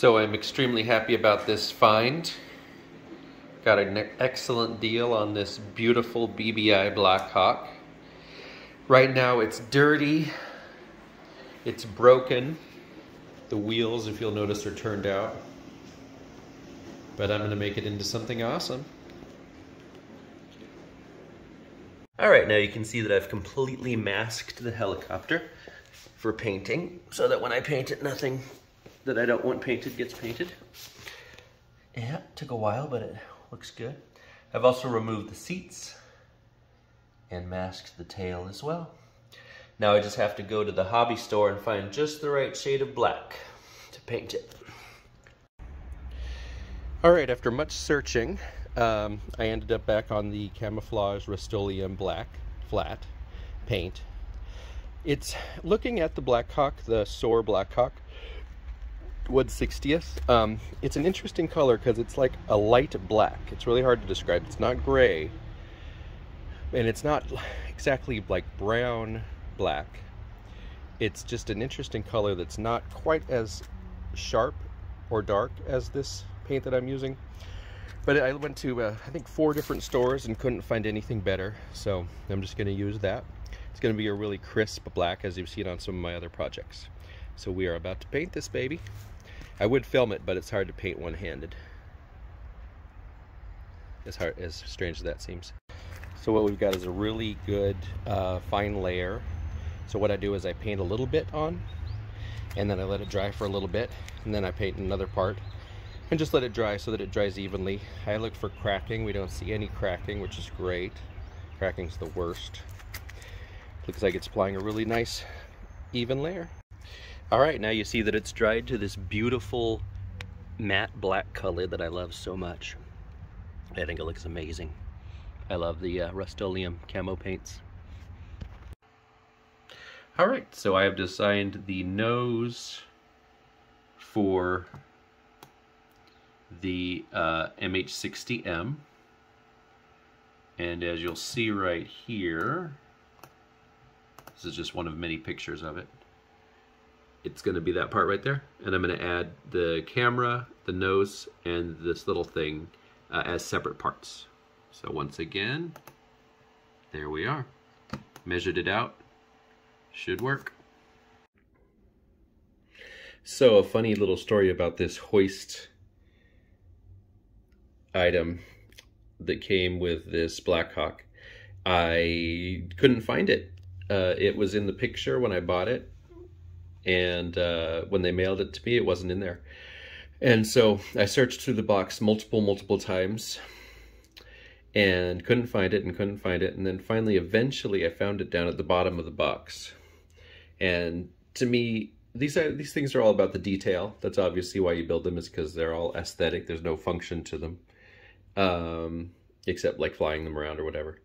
So I'm extremely happy about this find. Got an excellent deal on this beautiful BBI Blackhawk. Right now it's dirty, it's broken. The wheels, if you'll notice, are turned out. But I'm gonna make it into something awesome. All right, now you can see that I've completely masked the helicopter for painting, so that when I paint it, nothing that I don't want painted gets painted. Yeah, it took a while, but it looks good. I've also removed the seats and masked the tail as well. Now I just have to go to the hobby store and find just the right shade of black to paint it. All right, after much searching, I ended up back on the camouflage Rust-Oleum black flat paint. It's looking at the Blackhawk, the SOAR Blackhawk 1/60th. It's an interesting color because it's like a light black. It's really hard to describe. It's not gray, and it's not exactly like brown black. It's just an interesting color that's not quite as sharp or dark as this paint that I'm using. But I went to I think 4 different stores and couldn't find anything better, so I'm just going to use that. It's going to be a really crisp black, as you've seen on some of my other projects. So we are about to paint this baby. I would film it, but it's hard to paint one-handed. As strange as that seems. So what we've got is a really good fine layer. So what I do is I paint a little bit on, and then I let it dry for a little bit, and then I paint another part, and just let it dry so that it dries evenly. I look for cracking. We don't see any cracking, which is great. Cracking's the worst. Looks like it's applying a really nice, even layer. All right, now you see that it's dried to this beautiful matte black color that I love so much. I think it looks amazing. I love the Rust-Oleum camo paints. All right, so I have designed the nose for the MH60M. And as you'll see right here, this is just one of many pictures of it. It's going to be that part right there, and I'm going to add the camera, the nose, and this little thing as separate parts. So once again, there we are. Measured it out. Should work. So a funny little story about this hoist item that came with this Blackhawk. I couldn't find it. It was in the picture when I bought it, and when they mailed it to me, it wasn't in there. And so I searched through the box multiple times and couldn't find it, and then finally, eventually, I found it down at the bottom of the box. And to me, these things are all about the detail. That's obviously why you build them, is because they're all aesthetic. There's no function to them, except like flying them around or whatever.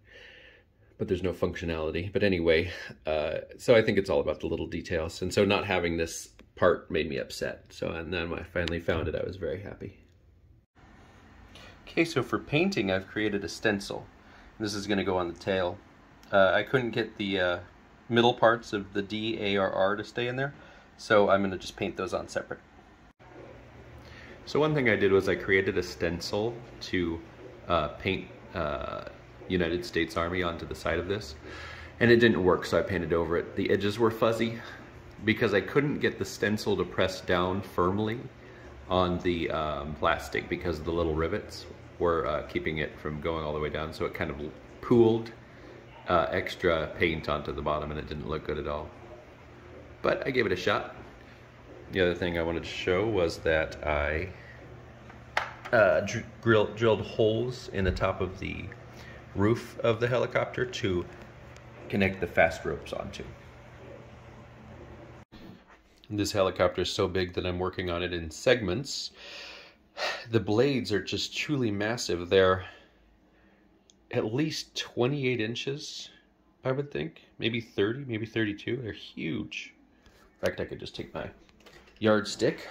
But there's no functionality. But anyway, so I think it's all about the little details. And so not having this part made me upset. So, and then when I finally found it, I was very happy. Okay, so for painting, I've created a stencil. This is going to go on the tail. I couldn't get the middle parts of the D, A, or R to stay in there, so I'm going to just paint those on separate. So one thing I did was I created a stencil to paint United States Army onto the side of this, and it didn't work, so I painted over it. The edges were fuzzy because I couldn't get the stencil to press down firmly on the plastic because the little rivets were keeping it from going all the way down, so it kind of pooled extra paint onto the bottom, and it didn't look good at all. But I gave it a shot. The other thing I wanted to show was that I drilled holes in the top of the roof of the helicopter to connect the fast ropes onto. This helicopter is so big that I'm working on it in segments. The blades are just truly massive. They're at least 28 inches, I would think. Maybe 30, maybe 32. They're huge. In fact, I could just take my yardstick.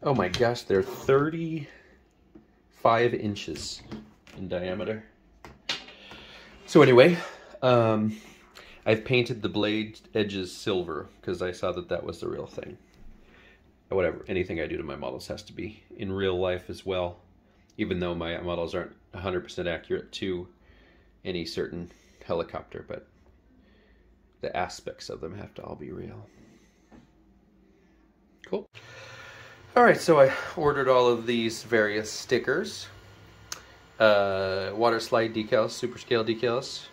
Oh my gosh, they're 35 inches in diameter. So anyway, I've painted the blade edges silver because I saw that that was the real thing. whatever, anything I do to my models has to be in real life as well, even though my models aren't 100% accurate to any certain helicopter, but the aspects of them have to all be real. Cool. All right, so I ordered all of these various stickers. Water slide decals, super scale decals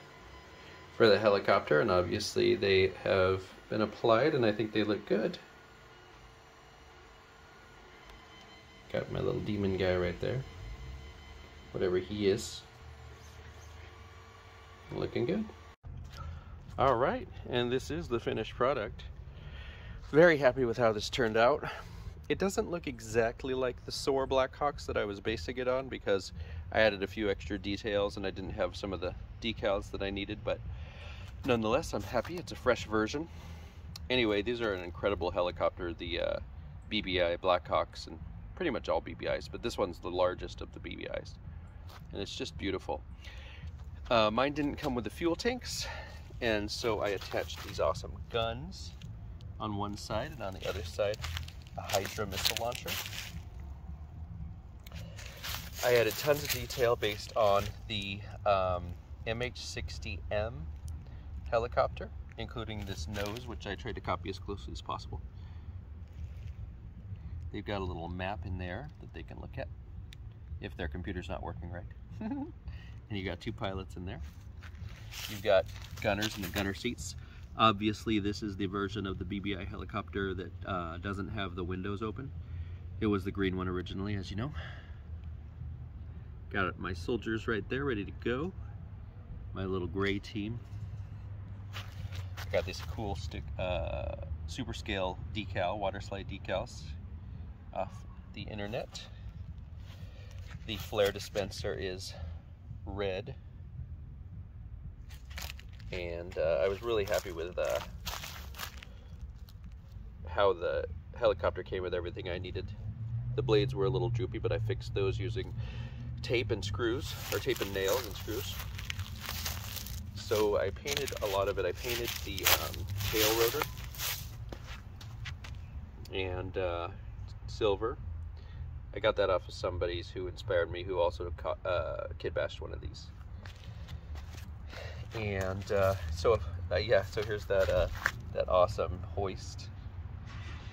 for the helicopter, and obviously they have been applied and I think they look good. Got my little demon guy right there, whatever he is. Looking good. All right, and this is the finished product. Very happy with how this turned out. It doesn't look exactly like the SOAR Blackhawks that I was basing it on because I added a few extra details and I didn't have some of the decals that I needed, but nonetheless, I'm happy. It's a fresh version. Anyway, these are an incredible helicopter, the BBI Blackhawks, and pretty much all BBIs, but this one's the largest of the BBIs, and it's just beautiful. Mine didn't come with the fuel tanks, and so I attached these awesome guns on one side, and on the other side, a Hydra missile launcher. I added tons of detail based on the MH-60M helicopter, including this nose, which I tried to copy as closely as possible. They've got a little map in there that they can look at if their computer's not working right. And you got two pilots in there. You've got gunners in the gunner seats. Obviously, this is the version of the BBI helicopter that doesn't have the windows open. It was the green one originally, as you know. Got my soldiers right there, ready to go. My little gray team. Got these cool super scale decal, water slide decals off the internet. The flare dispenser is red. And I was really happy with how the helicopter came with everything I needed. The blades were a little droopy, but I fixed those using tape and screws, or tape and nails and screws. So I painted a lot of it. I painted the tail rotor and silver. I got that off of somebody's who inspired me, who also kit bashed one of these. And so here's that awesome hoist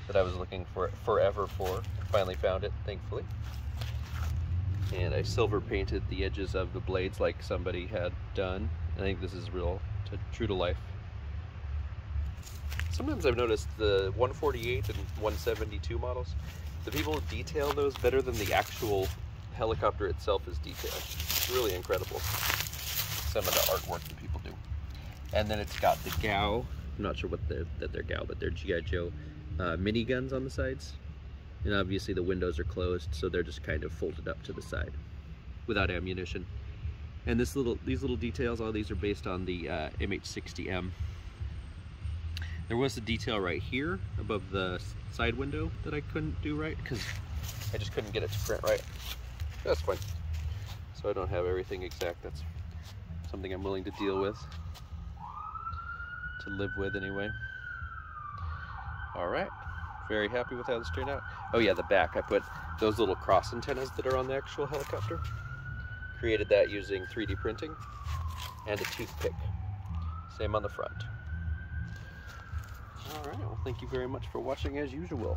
that I was looking for forever for. Finally found it, thankfully. And I silver painted the edges of the blades like somebody had done. I think this is true to life. Sometimes I've noticed the 148 and 172 models, the people detail those better than the actual helicopter itself is detailed. It's really incredible, some of the artwork that people do. And then it's got the GAU, I'm not sure what they're GAU, but they're G.I. Joe miniguns on the sides. And obviously the windows are closed, so they're just kind of folded up to the side without ammunition. And these little details, all these are based on the MH-60M. There was a detail right here above the side window that I couldn't do right because I just couldn't get it to print right. That's fine. So I don't have everything exact. That's something I'm willing to deal with, to live with anyway. All right, very happy with how this turned out. Oh yeah, the back, I put those little cross antennas that are on the actual helicopter. Created that using 3D printing and a toothpick. Same on the front. All right, well, thank you very much for watching as usual.